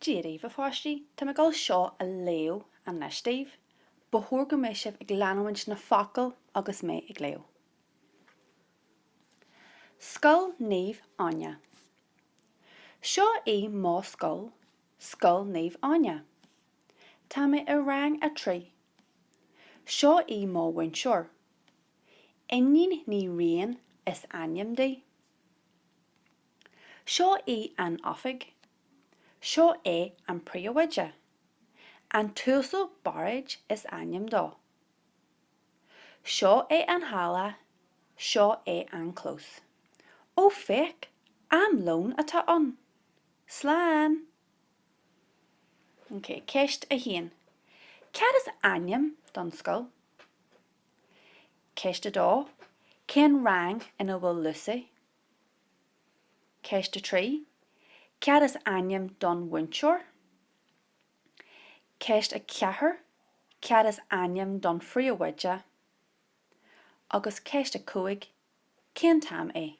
Jerry fa fáistí tá me gáil seo a léo an neistíh, ba thuair go mé sibh ag leanúint na focail agus mé ag léo. Scoil naomh Áine. Seo é má scoil, scoil naomh Áine. Tá mé I rang a trí. Seo é má winseoir. Inín ní rian is aim dé. Seo é an ofaig. Seo é an príomhaide. An túsal barid is aim dó. Seo é an hala, seo é an clós. Ó féic, am lón atá an. Slán. Ceist a haon. Cead is aim don scoil. Ceist a dó, cén rang ina bhfuil lusa. Ceist a trí, cead is aim don winseoir. Ceist a ceathair, cead is aim don phríomhaide. Agus ceist a cúig, cén tam é.